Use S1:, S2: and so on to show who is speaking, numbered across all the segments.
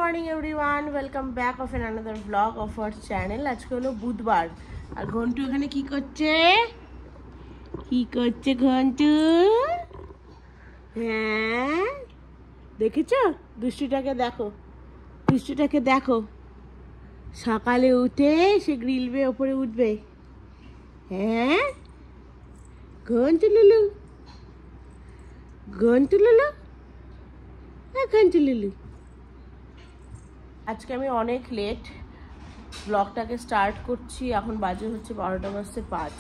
S1: Morning everyone, welcome back of another blog of our channel. আজকে হলো বুধবার আর ঘন্টু এখানে কি করছে ঘন্টু? হ্যাঁ দেখেছো দুষ্টুটাকে, দেখো সকালে উঠে সে গ্রিল বে ওপরে উঠবে। হ্যাঁ ঘন্টু লুলু, আজকে আমি অনেক লেট ব্লগটাকে স্টার্ট করছি। এখন বাজে হচ্ছে 12:05।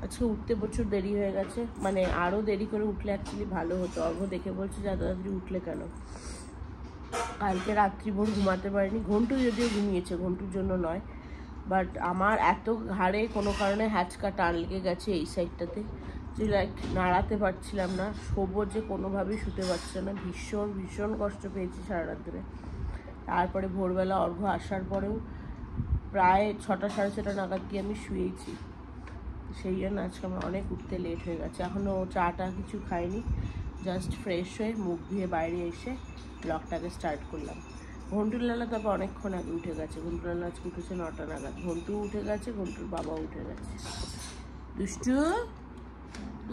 S1: আজকে উঠতে প্রচুর দেরি হয়ে গেছে, মানে আরও দেরি করে উঠলে অ্যাকচুয়ালি ভালো হতো। অর্ঘ দেখে বলছে যে এত তাড়াতাড়ি উঠলে কেন। কালকে রাত্রি ভোর ঘুমাতে পারিনি। ঘন্টু যদিও ঘুমিয়েছে, ঘন্টুর জন্য নয়, বাট আমার এত ঘাড়ে কোনো কারণে হ্যাচকা টান লেগে গেছে এই সাইডটাতে, যে লাইক নাড়াতে পারছিলাম না। শোবো যে কোনোভাবেই শুতে পারছে না, ভীষণ কষ্ট পেয়েছি সারা রাত ধরে। তারপরে ভোরবেলা অর্ঘ্য আসার পরেও প্রায় 6টা সাড়ে 6টা নাগাদ গিয়ে আমি শুয়েছি। সেই জন্য আজকে আমার অনেক উঠতে লেট হয়ে গেছে। এখনও চাটা কিছু খাইনি, জাস্ট ফ্রেশ হয়ে মুখ ধুয়ে বাইরে এসে ব্লগটাকে স্টার্ট করলাম। ঘন্টুলালা তারপর অনেকক্ষণ আগে উঠে গেছে। ঘন্টুলালা আজকে উঠেছে 9টা নাগাদ। ঘন্টু উঠে গেছে, ঘন্টুর বাবাও উঠে গেছে। দুষ্টু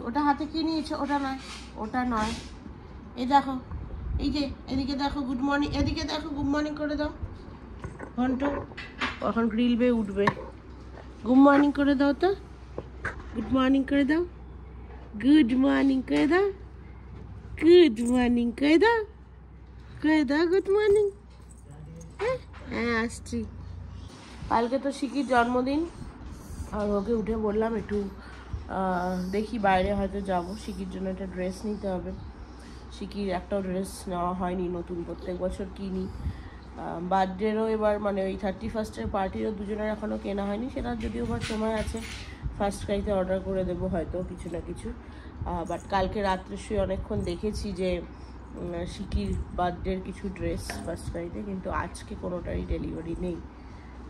S1: ওটা হাতে কি নিয়েছে? ওটা নয়। এই দেখো, এই যে এদিকে দেখো গুড মর্নিং, এদিকে দেখো গুড মর্নিং করে দাও। ঘন্টু এখন গ্রিল বে উঠবে। গুড মর্নিং করে দাও তো, গুড মর্নিং করে দাও, গুড মর্নিং করে দাও, গুড মর্নিং করে দাও, গুড মর্নিং। হ্যাঁ আসছি। কালকে তো শিকির জন্মদিন, আর ওকে উঠে বললাম একটু দেখি বাইরে হয়তো যাব। শিকির জন্য একটা ড্রেস নিতে হবে। শিকির একটাও ড্রেস নেওয়া হয়নি নতুন, প্রত্যেক বছর কিনি। বার্থডেরও এবার মানে ওই 31st পার্টিরও দুজনের এখনও কেনা হয়নি। সেটা যদিও আবার সময় আছে, ফার্স্ট ক্রাইতে অর্ডার করে দেবো হয়তো কিছু না কিছু। বাট কালকে রাত্রে শুয়ে অনেকক্ষণ দেখেছি যে শিকির বার্থডের কিছু ড্রেস ফার্স্ট ক্রাইতে, কিন্তু আজকে কোনোটারই ডেলিভারি নেই।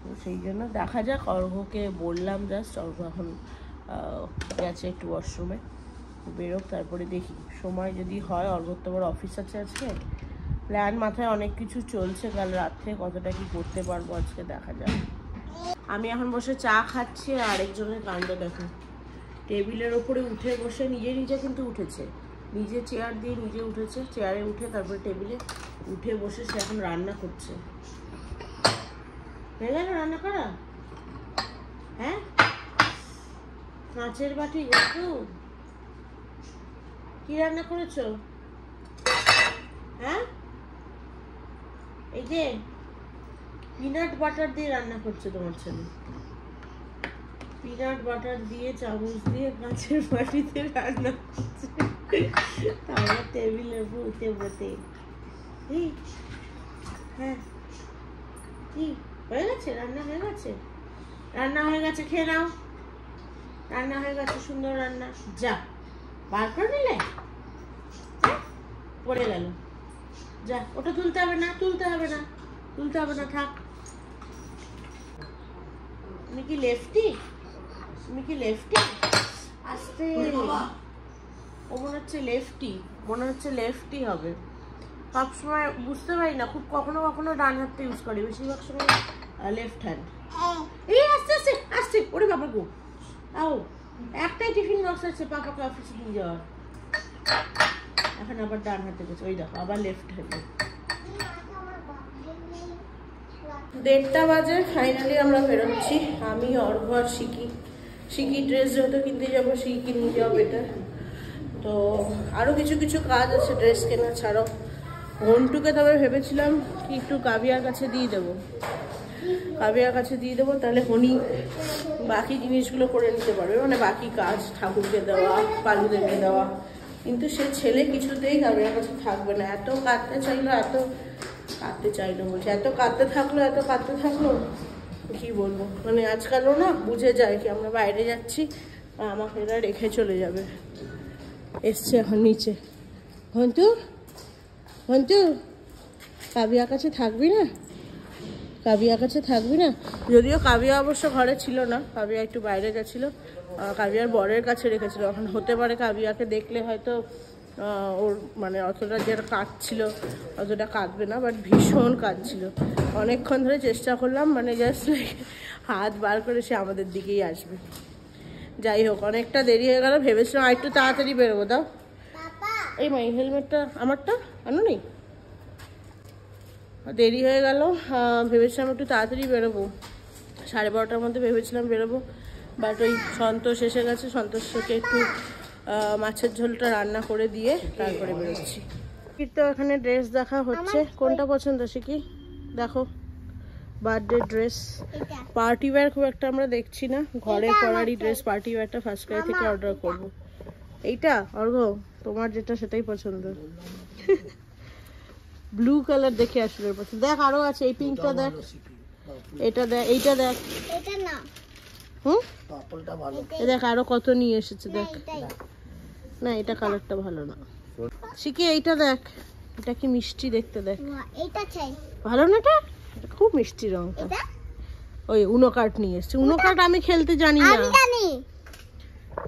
S1: তো সেই জন্য দেখা যাক। অর্ঘ্যকে বললাম জাস্ট, অর্ঘ্য এখন গেছে একটু ওয়াশরুমে, বেরোক, তারপরে দেখি সময় যদি হয়। অর্ঘ্যর তো আবার অফিস আছে আজকে। প্ল্যান মাথায় অনেক কিছু চলছে, কাল রাত্রে কতটা কি করতে পারবো আজকে দেখা যাক। আমি এখন বসে চা খাচ্ছি, আর আরেকজনের কাণ্ড দেখো, টেবিলের ওপরে উঠে বসে নিজে কিন্তু উঠেছে, নিজে চেয়ার দিয়ে নিজে উঠেছে, চেয়ারে উঠে তারপরে টেবিলে উঠে বসে সে এখন রান্না করছে। হয়ে গেল রান্না করা? হ্যাঁ কাঁচের বাটি একটু কি রান্না করেছো? হ্যাঁ এই যে পিনাট বাটার দিয়ে রান্না করছে তোমার ছেলে। পিনাট বাটার দিয়ে চামচ দিয়ে কাঁচের বাটিতে রান্না করছে, তারপর টেবিলের উপর উঠে বসে। হ্যাঁ কি হয়ে গেছে? রান্না হয়ে গেছে, খেয়ে নাও। রান্না হয়ে গেছে, সুন্দর রান্না। যা বার করে নিলে, পড়ে গেল। যা, ওটা তুলতে হবে না, থাক। তুমি কি লেফটি? আস্তে, ও মনে হচ্ছে লেফটি হবে। সবসময় বুঝতে পারি না, খুব কখনো ডান হাতটা ইউজ করি, বেশিরভাগ সময় লেফট হ্যান্ড। এই আস্তে ওরে বাবা গো, আও একটাই টিফিন বক্স আছে পাপাকে অফিসে নিয়ে যাওয়ার। এখন আবার ডান হাতে গেছে, ওই দেখো আবার লেফট হ্যান্ডে। 1:30 বাজে, ফাইনালি আমরা বেরোচ্ছি। আমি অর্ঘ্য আর শিকি ড্রেস যেহেতু কিনতে যাবো, শিকি নিয়ে যাওয়া বেটার। তো আরও কিছু কাজ আছে ড্রেস কেনা ছাড়াও। ঘন্টুকে তবে ভেবেছিলাম কি একটু কাবিয়ার কাছে দিয়ে দেবো, তাহলে হনি বাকি জিনিসগুলো করে নিতে পারবে, মানে বাকি কাজ, ঠাকুরকে দেওয়া, পালুদেরকে দেওয়া। কিন্তু সে ছেলে কিছুতেই কাবিয়ার কাছে থাকবে না। এত কাঁদতে থাকলো কি বলবো, মানে আজকালও না বুঝে যায় কি আমরা বাইরে যাচ্ছি, আমাকে এরা রেখে চলে যাবে। এসছে এখন নিচে। ঘন্টু কাবিয়ার কাছে থাকবি না? যদিও কাবিয়া অবশ্য ঘরে ছিল না, কাবিয়া একটু বাইরে গেছিলো, কাবিয়ার বরের কাছে রেখেছিল। এখন হতে পারে কাবিয়াকে দেখলে হয়তো ওর মানে অতটা যেটা কাঁদছিল অতটা কাঁদবে না, বাট ভীষণ কাঁদছিল। অনেকক্ষণ ধরে চেষ্টা করলাম, মানে জাস্ট হাত বার করে সে আমাদের দিকেই আসবে। যাই হোক, অনেকটা দেরি হয়ে গেল। ভেবেছিলাম একটু তাড়াতাড়ি বেরোবো। দাও এই মাই হেলমেটটা, আমারটা আনো নি, দেরি হয়ে গেল। ভেবেছিলাম একটু তাড়াতাড়ি বেরোবো, 12:30টার মধ্যে ভেবেছিলাম বেরোবো, বাট ওই সন্তোষ এসে গেছে। সন্তোষকে একটু মাছের ঝোলটা রান্না করে দিয়ে তারপরে বেরোচ্ছি। তো এখানে ড্রেস দেখা হচ্ছে, কোনটা পছন্দ শিখি দেখো। বার্থডে ড্রেস, পার্টি ওয়্যার খুব একটা আমরা দেখছি না, ঘরে পরারই ড্রেস। পার্টি ওয়্যারটা ফার্স্ট ক্রাই থেকে অর্ডার করবো। এইটা অর্ঘ, তোমার যেটা সেটাই পছন্দ। ব্লু কালার দেখে আসলে পছন্দ। দেখ আরো আছে, এই পিঙ্কটা দেখ, এটা দেখ, এইটা দেখ, দেখ আরো কত নিয়ে এসেছে দেখ। না এটা কালারটা ভালো না শিখি, এইটা দেখ, এটা কি মিষ্টি দেখতে, দেখ ভালো না, এটা খুব মিষ্টি রংটা। ওই উনো কার্ড নিয়ে এসেছি। উনো কার্ড আমি খেলতে জানি না।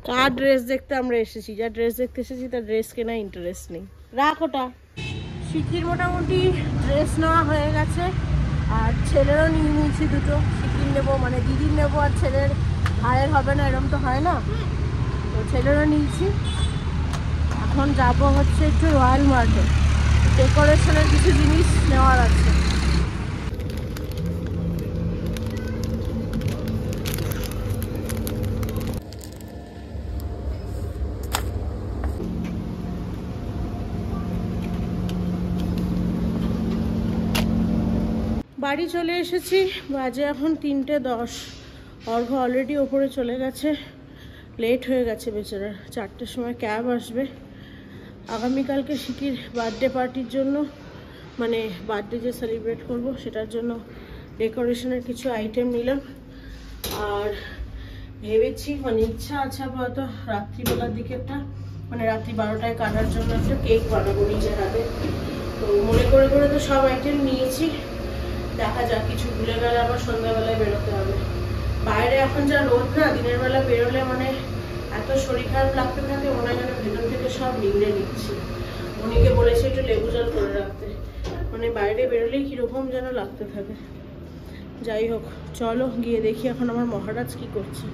S1: কার ড্রেস দেখতে আমরা এসেছি, যা ড্রেস দেখতে এসেছি তার ড্রেস কেনা ইন্টারেস্ট নেই। রাখ ওটা। শিখির মোটামুটি ড্রেস নেওয়া হয়ে গেছে, আর ছেলেরও নিয়ে নিয়েছি দুটো। শিখির নেবো, মানে দিদির নেবো, আর ছেলের ভাইয়ের হবে না, এরকম তো হয় না, তো ছেলেরও নিয়েছি। এখন যাবো হচ্ছে একটু রয়্যাল মার্টে, ডেকোরেশনের কিছু জিনিস নেওয়ার আছে। বাড়ি চলে এসেছি, বাজে এখন 3:10। অর্ঘ অলরেডি ওপরে চলে গেছে, লেট হয়ে গেছে বেচারা। 4টের সময় ক্যাব আসবে। আগামীকালকে শিখির বার্থডে পার্টির জন্য, মানে বার্থডে যে সেলিব্রেট করব সেটার জন্য ডেকোরেশনের কিছু আইটেম নিলাম। আর ভেবেছি, মানে ইচ্ছা আছে আপাতত রাত্রিবেলার দিকে একটা, মানে রাত্রি 12টায় কাটার জন্য একটা কেক বানাবো নিজের হাতে। তো মনে করে করে তো সব আইটেম নিয়েছি, দেখা যাক কিছু ভুলে গেলে আবার সন্ধ্যাবেলায় বেরোতে হবে। বাইরে এখন যা রোদ না, দিনের বেলা বেরোলে মানে এত শরীর খারাপ লাগতে থাকে, মনে হয় যেন ভেতর থেকে সব নিংড়ে নিচ্ছি। উনিকে বলেছি একটু লেবু জল করে রাখতে, মানে বাইরে বেরোলেই কিরকম যেন লাগতে থাকে। যাই হোক, চলো গিয়ে দেখি এখন আমার মহারাজ কি করছে।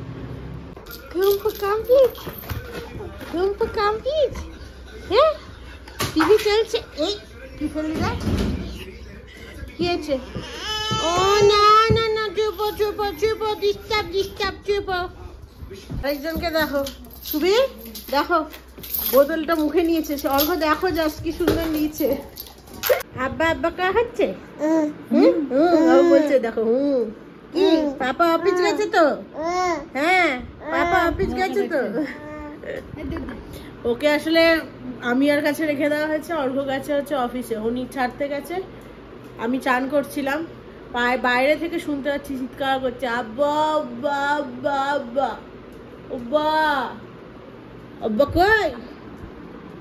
S1: হ্যাঁ টিভি চলছে, এই কি ফেললি না, কি আছে? ও না না না, চুপ চুপ চুপ, ডিস্টার্ব ডিস্টার্ব, চুপ। আরেকজনকে দেখো, সুবি দেখো, বোতলটা মুখে নিয়েছে সে। অল্প দেখো জাস্ট কি সুন্দর নিয়েছে। আব্বা আব্বা কা হচ্ছে, বলছে দেখো। কি পাপা অফিস গেছে তো? হ্যাঁ পাপা অফিস গেছে তো। ওকে আসলে আমি আর কাছে রেখে দেওয়া হয়েছে, অর্ঘ গেছে হচ্ছে অফিসে। উনি ছাড়তে গেছে, আমি চান করছিলাম, বাইরে থেকে শুনতে পাচ্ছি চিৎকার করছে, আব্বা আব্বা আব্বা আব্বা আব্বা আব্বা। কই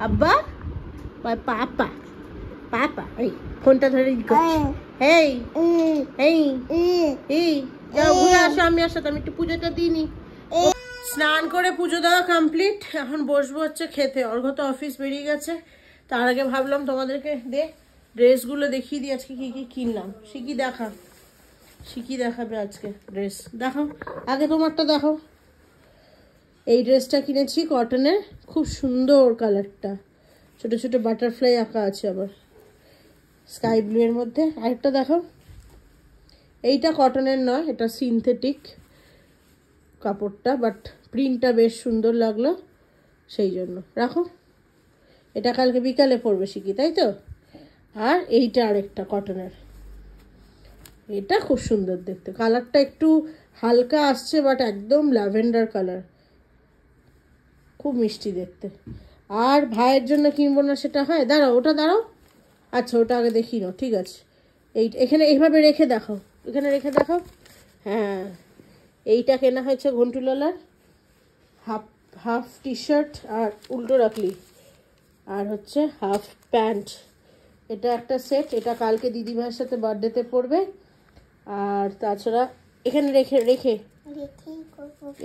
S1: আব্বা? পাপা পাপা। এই ফোনটা ধরে এই এই এই যাও ঘুরে আসো, আমি আর সাথে আমি একটু পুজোটা দিইনি। স্নান করে পুজো দেওয়া কমপ্লিট, এখন বসবো হচ্ছে খেতে। অর্ঘ তো অফিস বেরিয়ে গেছে, তার আগে ভাবলাম তোমাদেরকে ড্রেসগুলো দেখিয়ে দিই আজকে কি কি কিনলাম। শিখি দেখা, শিখি দেখাবে আজকে ড্রেস। দেখো আগে তোমারটা দেখো। এই ড্রেসটা কিনেছি কটনের, খুব সুন্দর কালারটা, ছোট ছোট বাটারফ্লাই আঁকা আছে আবার স্কাই ব্লু এর মধ্যে। আরেকটা দেখো, এইটা কটনের নয়, এটা সিনথেটিক কাপড়টা, বাট প্রিন্টটা বেশ সুন্দর লাগলো সেই জন্য। রাখো, এটা কালকে বিকালে পরবে শিখি, তাই তো? আর এইটা আরেকটা কটনের, এটা খুব সুন্দর দেখতে, কালারটা একটু হালকা আসছে বাট একদম ল্যাভেন্ডার কালার, খুব মিষ্টি দেখতে। আর ভাইয়ের জন্য কিনবো না সেটা হয়, দাঁড়াও ওটা দাঁড়াও, আচ্ছা ওটা আগে দেখি নাও, ঠিক আছে। এখানে এইভাবে রেখে দেখাও, এখানে রেখে দেখাও। হ্যাঁ এইটা কেনা হয়েছে ঘন্টুলালার, হাফ টি শার্ট আর উল্টো রাখলি, আর হচ্ছে হাফ প্যান্ট। এটা একটা সেট, এটা কালকে দিদিভাইয়ের সাথে বার্থডেতে পরবে। আর তাছাড়া এখানে রেখে রেখে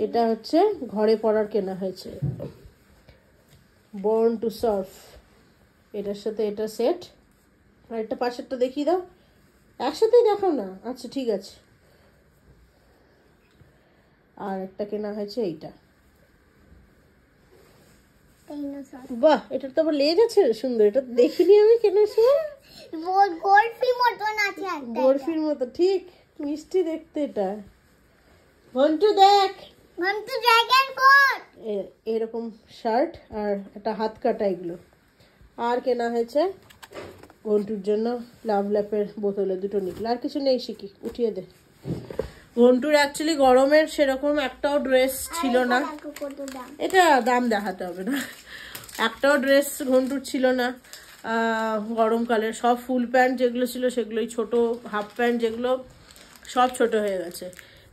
S1: এটা হচ্ছে ঘরে পরার কেনা হয়েছে, বর্ন টু সার্ফ। এটার সাথে এটা সেট। আর একটা পাশেরটা দেখিয়ে দাও, একসাথেই দেখাও না। আচ্ছা ঠিক আছে। আর একটা কেনা হয়েছে এইটা। বাহ, এটার তো আবার লেজ আছে সুন্দর, এটা দেখিনি আমি কেনার সময়। বরফির মতো, ঠিক মিষ্টি দেখতে এটা। ঘন্টু দেখ, এরকম শার্ট আর একটা হাত কাটা এগুলো। আর কেনা হয়েছে ঘন্টুর জন্য লাভ ল্যাপের বোতলে দুটো নিকল। আর কিছু নেই শিখি, উঠিয়ে দে। ঘন্টুর অ্যাকচুয়ালি গরমের সেরকম একটাও ড্রেস ছিল না। এটা দাম দেখাতে হবে না। একটাও ড্রেস ঘন্টুর ছিল না গরমকালের। সব ফুল প্যান্ট যেগুলো ছিল সেগুলোই ছোট, হাফ প্যান্ট যেগুলো সব ছোট হয়ে গেছে।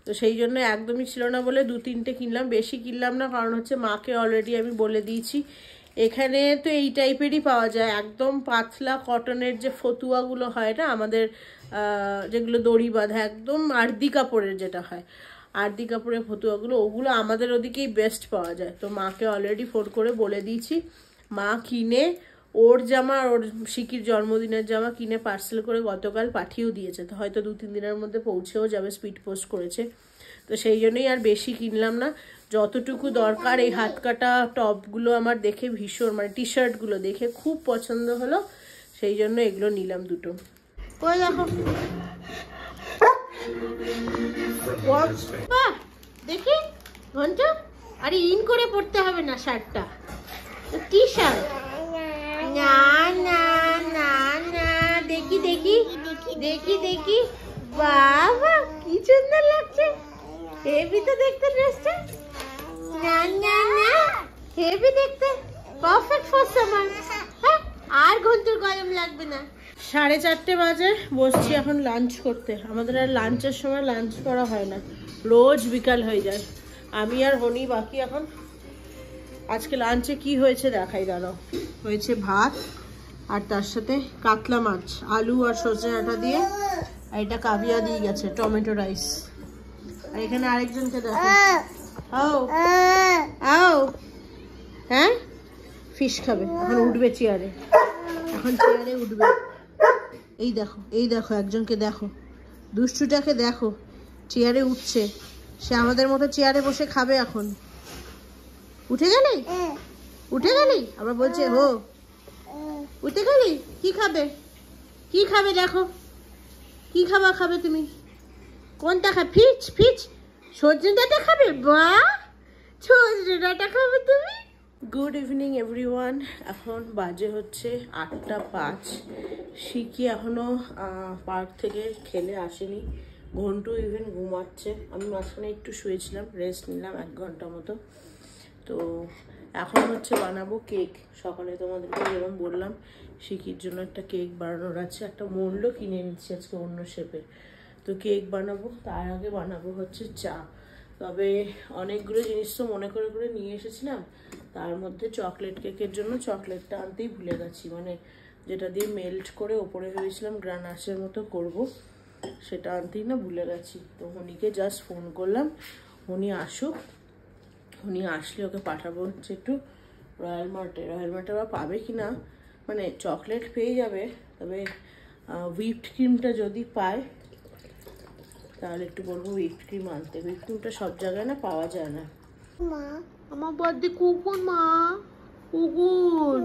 S1: তো সেই জন্য একদমই ছিল না বলে 2-3টে কিনলাম, বেশি কিনলাম না। কারণ হচ্ছে মাকে অলরেডি আমি বলে দিয়েছি এখানে তো এই টাইপেরই পাওয়া যায়, একদম পাতলা কটনের যে ফতুয়াগুলো হয় না আমাদের, যেগুলো দড়ি বাঁধা, একদম আর্দি কাপড়ের যেটা হয়, আর্দি কাপড়ের ফতুয়াগুলো, ওগুলো আমাদের ওদিকেই বেস্ট পাওয়া যায়। তো মাকে অলরেডি ফোন করে বলে দিয়েছি। মা কিনে ওর জামা আর ওর শিকির জন্মদিনের জামা কিনে পার্সেল করে গতকাল পাঠিয়েও দিয়েছে। তো হয়তো 2-3 দিনের মধ্যে পৌঁছেও যাবে, স্পিড পোস্ট করেছে। তো সেই জন্যই আর বেশি কিনলাম না, যতটুকু দরকার। এই হাত কাটা টপগুলো আমার দেখে ভীষণ, মানে টি শার্টগুলো দেখে খুব পছন্দ হলো, সেই জন্য এগুলো নিলাম দুটো। ওই দেখো দেখি ঘন্টা, আরে ইন করে পড়তে হবে না শার্টটা, টি শার্ট। না না না না, দেখি দেখি দেখি দেখি, বাবা কি সুন্দর লাগছে, হেভি তো দেখতে ড্রেসটা। না না না, হেভি দেখতে, পারফেক্ট ফর সামার। হ্যাঁ, আর ঘন্টুর গরম লাগবে না। 4:30 বাজে, বসছি এখন লাঞ্চ করতে। আমাদের আর লাঞ্চের সময় লাঞ্চ করা হয় না, রোজ বিকাল হয়ে যায়। আমি আর হনি বাকি এখন। আজকে লাঞ্চে কি হয়েছে দেখাই, দাঁড়াও। হয়েছে ভাত আর তার সাথে কাতলা মাছ, আলু আর সজনে ডাঁটা দিয়ে, আর এটা কাবিয়া দিয়ে গেছে টমেটো রাইস। আর এখানে আরেকজনকে দেখো, আও আও, হ্যাঁ ফিশ খাবে, এখন উঠবে চেয়ারে, এখন চেয়ারে উঠবে। এই দেখো, এই দেখো একজনকে দেখো, দুষ্টুটাকে দেখো, চেয়ারে উঠছে। সে আমাদের মতো চেয়ারে বসে খাবে এখন। উঠে গেলি, উঠে গেলি, আবার বলছে হো, উঠে গেলি। কি খাবে, কি খাবে দেখো, কি খাবার খাবে তুমি, কোনটা খাবে? ফিচ ফিচ, সজনে ডাঁটা খাবে? বাহ, সজনে ডাঁটা খাবে তুমি। Good evening everyone. এখন বাজে হচ্ছে 8:05। শিকি এখনো পার্ক থেকে খেলে আসেনি। ঘন্টু ইভেন ঘুমাচ্ছে। আমি মাঝখানে একটু শুয়েছিলাম, রেস্ট নিলাম 1 ঘন্টা মতো। তো এখন হচ্ছে বানাবো কেক। সকালে তোমাদেরকে যেরকম বললাম শিকির জন্য একটা কেক বানানোর আছে, একটা মোল্ডও কিনে নিচ্ছি আজকে অন্য শেপের। তো কেক বানাবো, তার আগে বানাবো হচ্ছে চা। তবে অনেকগুলো জিনিস তো মনে করে করে নিয়ে এসেছিলাম, তার মধ্যে চকলেট কেকের জন্য চকলেটটা আনতেই ভুলে গেছি, মানে যেটা দিয়ে মেল্ট করে ওপরে ভেবেছিলাম গ্রানাশের মতো করব, সেটা আনতেই না ভুলে গেছি। তো হনিকে জাস্ট ফোন করলাম, হনি আসুক, উনি আসলে ওকে পাঠাবো হচ্ছে একটু রয়্যাল মার্টে। রয়্যাল মার্টে আবার পাবে কি না, মানে চকলেট পেয়ে যাবে, তবে হুইপড ক্রিমটা যদি পায় তাহলে একটু বলবো হুইপড ক্রিম আনতে। হুইপড ক্রিমটা সব জায়গায় না পাওয়া যায় না। মা, আমার বার্থডে কখন মা? কখন?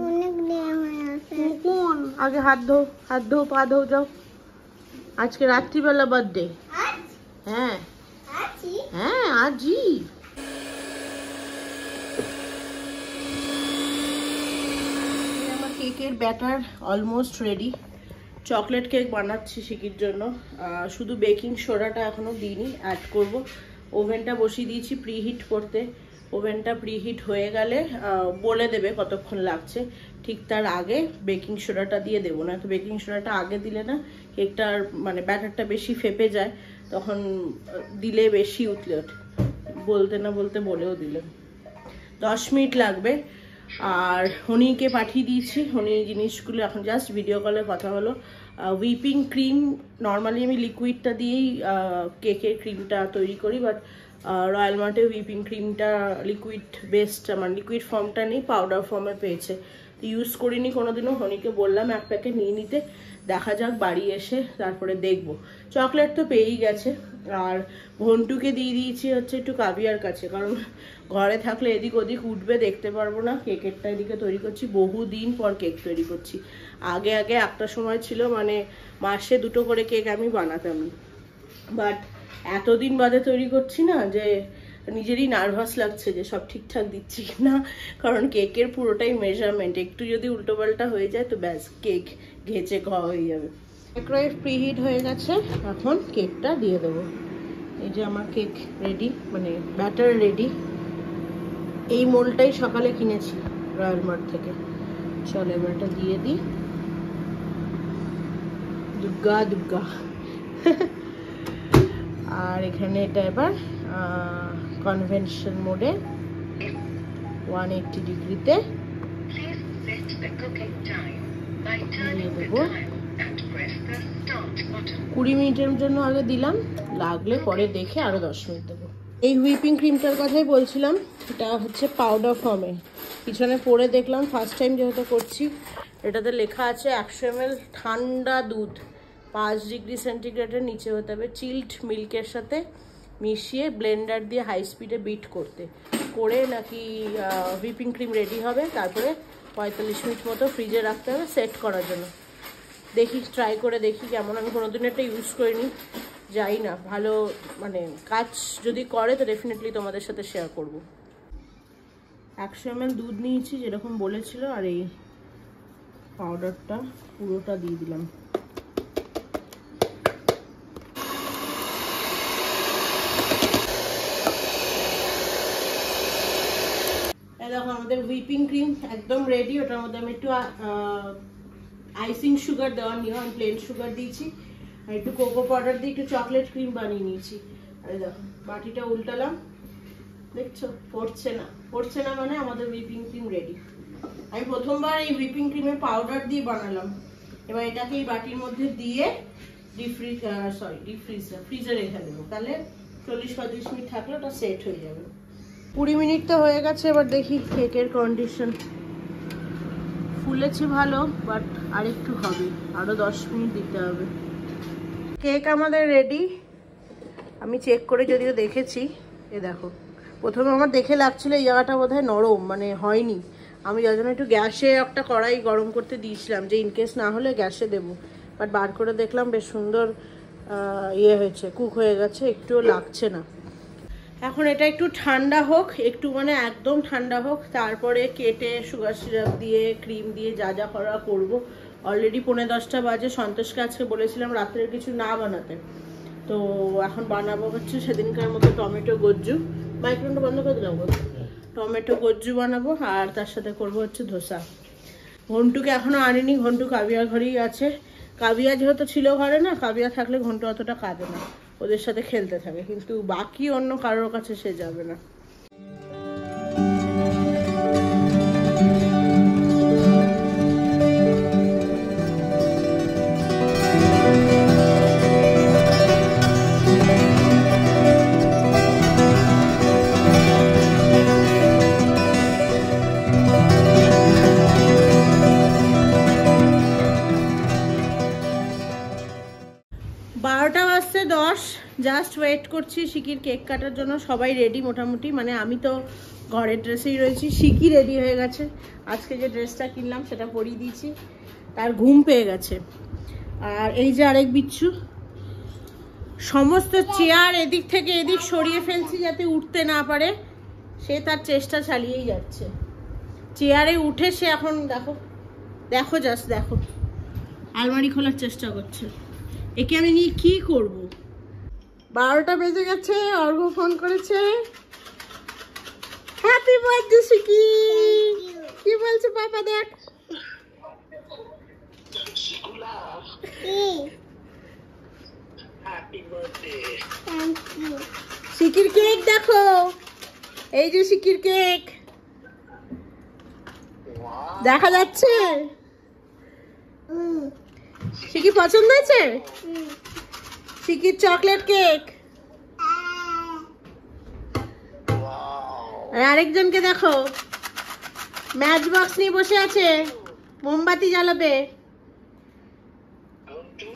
S1: কখন? আগে হাত ধো, হাত ধো, পা ধো, যাও। আজকে রাত্রিবেলা বার্থডে। হ্যাঁ হ্যাঁ আজই। কেকের batter almost ready. Chocolate cake বানাচ্ছি শিকির জন্য, শুধু বেকিং সোডাটা এখনো দিইনি, অ্যাড করব। ওভেনটা বসিয়ে দিয়েছি প্রিহিট করতে। ওভেনটা প্রিহিট হয়ে গেলে বলে দেবে কতক্ষণ লাগছে, ঠিক তার আগে বেকিং সোডাটা দিয়ে দেবো। না তো বেকিং সোডাটা আগে দিলে না কেকটার মানে ব্যাটারটা বেশি ফেপে যায়, তখন দিলে বেশি উতলে ওঠে। বলতে না বলতে বলেও দিলাম। 10 মিনিট লাগবে। আর হনিকে পাঠিয়ে দিয়েছি, হনি জিনিসগুলো এখন জাস্ট ভিডিও কলে কথা হলো। হুইপিং ক্রিম নর্মালি আমি লিকুইডটা দিয়েই কেকের ক্রিমটা তৈরি করি, বাট রয়্যাল মার্টে হুইপিং ক্রিমটা লিকুইড বেসটা মানে লিকুইড ফর্মটা নেই, পাউডার ফর্মে পেয়েছে। ইউজ করিনি কোনোদিনও, হনিকে বললাম এক প্যাকেট নিয়ে নিতে, দেখা যাক বাড়ি এসে তারপরে দেখবো। চকলেট তো পেয়েই গেছে, আর ঘন্টুকে দিয়ে দিয়েছি হচ্ছে একটু কাবিয়ার কাছে, কারণ ঘরে থাকলে এদিক ওদিক উঠবে, দেখতে পারবো না। কেকেরটা এদিকে তৈরি করছি, বহুদিন পর কেক তৈরি করছি। আগে একটা সময় ছিল মানে মাসে 2টো করে কেক আমি বানাতাম, বাট এতদিন বাদে তৈরি করছি না যে নিজেরই নার্ভাস লাগছে যে সব ঠিকঠাক দিচ্ছি না, কারণ কেকের পুরোটাই মেজারমেন্ট, একটু যদি উল্টোপাল্টা হয়ে যায় তো ব্যাস কেক ঘেঁচে খাওয়া হয়ে যাবে। মাইক্রোওয়েভ প্রিহিট হয়ে গেছে, এখন কেকটা দিয়ে দেবো। এই যে আমার কেক রেডি, মানে ব্যাটার রেডি। এই মোলটাই সকালে কিনেছি রয়্যাল মার্ট থেকে। চলো এবার এটা দিয়ে দিই। দুর্গা দুর্গা। আর এখানে এটা এবার কনভেনশন মোডে 180 ডিগ্রিতে দিয়ে দেবো। 20 মিনিটের জন্য আগে দিলাম, লাগলে পরে দেখে আরো 10 মিনিট দেবো। এই হুইপিং ক্রিমটার কথাই বলছিলাম, এটা হচ্ছে পাউডার ফর্মে। পিছনে পরে দেখলাম, ফার্স্ট টাইম যেহেতু করছি, এটাতে লেখা আছে 100 ml ঠান্ডা দুধ 5 ডিগ্রি সেন্টিগ্রেডের নিচে হতে হবে, চিল্ড মিল্কের সাথে মিশিয়ে ব্লেন্ডার দিয়ে হাই স্পিডে বিট করে নাকি হুইপিং ক্রিম রেডি হবে। তারপরে 45 মিনিট মতো ফ্রিজে রাখতে হবে সেট করার জন্য। দেখি, ট্রাই করে দেখি কেমন। আমি কোনোদিন এটা ইউজ করিনি, যাই না, ভালো মানে কাজ যদি করে তো ডেফিনেটলি তোমাদের সাথে শেয়ার করব। 100 ml দুধ নিয়েছি যেরকম বলেছিল, আর এই পাউডারটা পুরোটা দিয়ে দিলাম। দেখো আমাদের হুইপিং ক্রিম একদম রেডি। ওটার মধ্যে আমি একটু আইসিং সুগার দেওয়ার নিয়ম, আমি প্লেন সুগার দিয়েছি, আর একটু কোকো পাউডার দিয়ে একটু চকলেট ক্রিম বানিয়ে নিয়েছি। আরে দেখো বাটিটা উল্টালাম, দেখছো পড়ছে না মানে আমাদের হুইপিং ক্রিম রেডি। আমি প্রথমবার এই হুইপিং ক্রিমের পাউডার দিয়ে বানালাম। এবার এটাকে এই বাটির মধ্যে দিয়ে ফ্রিজে রেখে দেবো, তাহলে 40-45 মিনিট থাকলে ওটা সেট হয়ে যাবে। 20 মিনিট তো হয়ে গেছে, এবার দেখি কেকের কন্ডিশন। ফুলেছে ভালো, বাট আরেকটু হবে, আরো 10 মিনিট দিতে হবে। কেক আমাদের রেডি। আমি চেক করে যদিও দেখেছি, এ দেখো প্রথমে আমার দেখে লাগছিল এই জায়গাটা বোধহয় নরম, মানে হয়নি। আমি যার জন্য একটু গ্যাসে একটা কড়াই গরম করতে দিয়েছিলাম, যে ইনকেস না হলে গ্যাসে দেবো, বাট বার করে দেখলাম বেশ সুন্দর হয়েছে, কুক হয়ে গেছে, একটুও লাগছে না। এখন এটা একটু ঠান্ডা হোক, একটু মানে একদম ঠান্ডা হোক, তারপরে কেটে সুগার সিরাপ দিয়ে ক্রিম দিয়ে যা যা করা করবো। অলরেডি 9:45 বাজে। সন্তোষকে আজকে বলেছিলাম রাত্রের কিছু না বানাতে, তো এখন বানাবো হচ্ছে সেদিনকার মতো টমেটো গজ্জু। মাইক্রোওয়েভটা বন্ধ করে দিলাম, টমেটো গজ্জু বানাবো, আর তার সাথে করবো হচ্ছে ধোসা। ঘন্টুকে এখনো আনিনি, ঘন্টু কাবিয়ার ঘরেই আছে। কাবিয়া যেহেতু ছিল ঘরে না, কাবিয়া থাকলে ঘন্টু অতটা কাঁদে না, ওদের সাথে খেলতে থাকে, কিন্তু বাকি অন্য কারোর কাছে সে যাবে না। জাস্ট ওয়েট করছি শিকির কেক কাটার জন্য। সবাই রেডি মোটামুটি, মানে আমি তো ঘরের ড্রেসেই রয়েছি, শিকি রেডি হয়ে গেছে। আজকে যে ড্রেসটা কিনলাম সেটা পরিয়ে দিয়েছি, তার ঘুম পেয়ে গেছে। আর এই যে আরেক বিচ্ছু, সমস্ত চেয়ার এদিক থেকে এদিক সরিয়ে ফেলছি যাতে উঠতে না পারে, সে তার চেষ্টা চালিয়েই যাচ্ছে। চেয়ারে উঠে সে এখন দেখো জাস্ট দেখো, আলমারি খোলার চেষ্টা করছে। একে আমি নিয়ে কি করব? 12টা বেজে গেছে, অর্ঘ্য ফোন করেছে। হ্যাপি বার্থডে শিকি, কি বলছে পাপা? দেখ শিকির কেক দেখো, এই যে শিকির কেক দেখা যাচ্ছে। শিকি পছন্দ হয়েছে? শিকির চকলেট কেক। আর আরেকজনকে দেখো, ম্যাচ বক্স নিয়ে বসে আছে, মোমবাতি জ্বালাবে।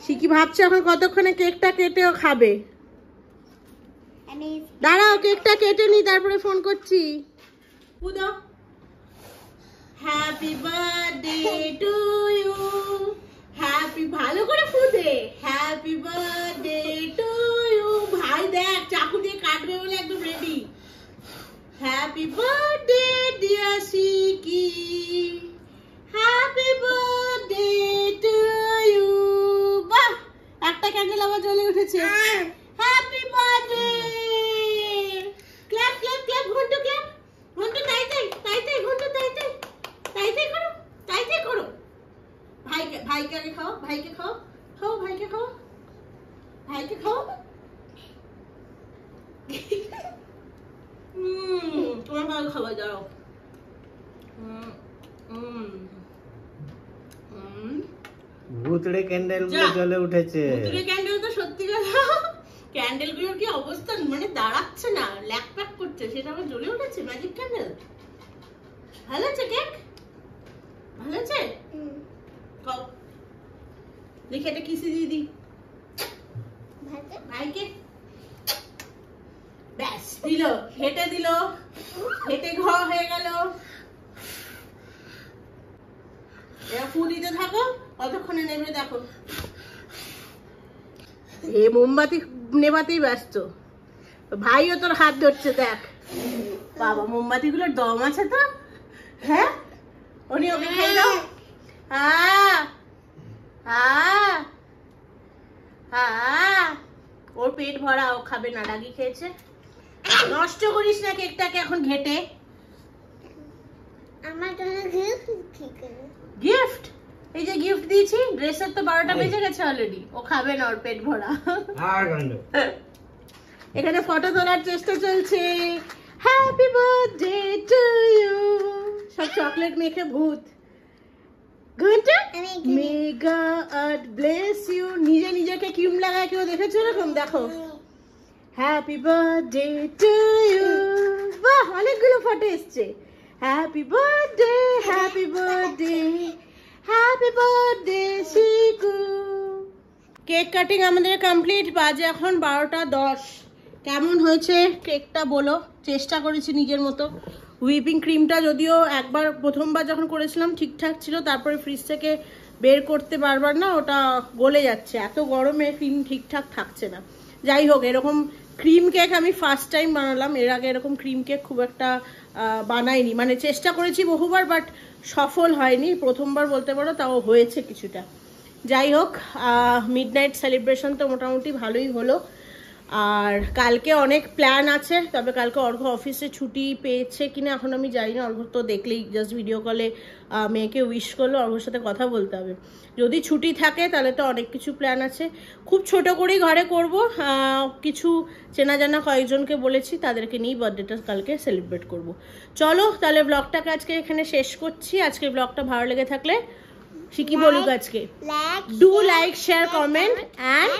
S1: শিকি ভাবছে এখন কতক্ষণে কেকটা কেটেও খাবে। দাঁড়াও, কেকটা কেটে নি, তারপরে ফোন করছি। Happy birthday to you, happy, ভালো করে ফুদে, হ্যাপি বার্থডে টু ইউ। ভাই দেখ চাকু দিয়ে কাটবে বলে একদম রেডি। হ্যাপি বার্থডে ডিয়ার শিকি, হ্যাপি বার্থডে টু ইউ। বাহ, একটা ক্যান্ডেল আবার জ্বলে উঠেছে। Happy birthday, clap clap clap, ঘন্টু ক্ল্যাপ, ঘন্টু তাই তাই তাই তাই, ঘন্টু তাই তাই তাই তাই করো, তাই তাই করো। ভাইকে, ভাইকে আগে খাও, ভাইকে খাও, খাও ভাইকে খাও, ভাইকে খাও। তোমার ভালো খাবার দাও।
S2: ভূতড়ে ক্যান্ডেল গুলো জ্বলে উঠেছে।
S1: ভূতড়ে ক্যান্ডেল তো সত্যি কথা, ক্যান্ডেল গুলোর কি অবস্থা, মানে দাঁড়াচ্ছে না, ল্যাক প্যাক করছে, সেটা আবার জ্বলে উঠেছে। ম্যাজিক ক্যান্ডেল ভালো আছে, কেক ভালো আছে। দেখি এটা কিসে দিয়ে দিই ভাইকে। ব্যাস দিল, হেঁটে দিল, হেঁটে ঘ হয়ে গেল। এরা ফু দিতে থাকো, কতক্ষণে নেবে দেখো। এ মোমবাতি নেবাতেই ব্যস্ত, ভাইও তোর হাত ধরছে দেখ। বাবা, মোমবাতি গুলোর দম আছে তো। হ্যাঁ, উনি ওকে খেয়ে দাও। ওর পেট ভরা, ও খাবে না, ডাগি খেয়েছে। নষ্ট করিস না কেকটাকে এখন ঘেটে।
S3: আমার জন্য
S1: গিফট, এই যে গিফট দিয়েছি, ড্রেসের তো 12টা বেজে গেছে অলরেডি। ও খাবে না, ওর পেট ভরা। এখানে ফটো তোলার চেষ্টা চলছে। হ্যাপি বার্থডে টু ইউ, সব চকলেট মেখে ভূত। ঘন্টা, মে গড ব্লেস ইউ। নিজে নিজেকে ক্রিম লাগায় কেউ দেখেছো এরকম? দেখো, হ্যাপি বার্থডে টু ইউ। বাহ, অনেকগুলো ফটো এসছে। Happy birthday, happy birthday, happy birthday Shiku. Cake cutting আমাদের কমপ্লিট, বাজে এখন 12টা 10। কেমন হয়েছে কেকটা বলো? চেষ্টা করেছি নিজের মতো। হুইপিং ক্রিমটা যদিও একবার প্রথমবার যখন করেছিলাম ঠিকঠাক ছিল, তারপরে ফ্রিজ থেকে বের করতে বারবার না ওটা গলে যাচ্ছে, এত গরমে ক্রিম ঠিকঠাক থাকছে না। যাই হোক, এরকম ক্রিম কেক আমি ফার্স্ট টাইম বানালাম। এর আগে এরকম ক্রিম কেক খুব একটা বানাইনি, মানে চেষ্টা করেছি বহুবার, বাট সফল হয়নি। প্রথমবার বলতে পারো, তাও হয়েছে কিছুটা। যাই হোক, মিডনাইট সেলিব্রেশন তো মোটামুটি ভালোই হলো। আর কালকে অনেক প্ল্যান আছে, তবে কালকে অর্ঘ্য অফিসে ছুটি পেয়েছে কিনা এখন আমি জানি না। অর্ঘ্য তো দেখলেই জাস্ট ভিডিও কলে মেয়েকে উইশ করলো, অর্ঘ্যর সাথে কথা বলতে হবে। যদি ছুটি থাকে তাহলে তো অনেক কিছু প্ল্যান আছে। খুব ছোট করেই ঘরে করব, কিছু চেনা জানা কয়েকজনকে বলেছি, তাদেরকে নিয়েই বার্থডেটা কালকে সেলিব্রেট করব। চলো তাহলে ব্লগটাকে আজকে এখানে শেষ করছি। আজকের ব্লগটা ভালো লেগে থাকলে শিকি বলুক আজকে, do like, share, comment and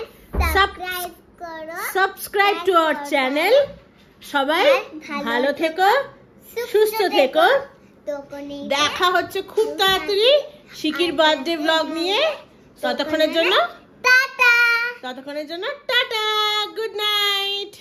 S1: subscribe to our channel. সবাই ভালো থেকো, সুস্থ থেকো। দেখা হচ্ছে খুব তাড়াতাড়ি শিকির বার্থডে ব্লগ নিয়ে। ততক্ষণের জন্য টাটা, গুড নাইট।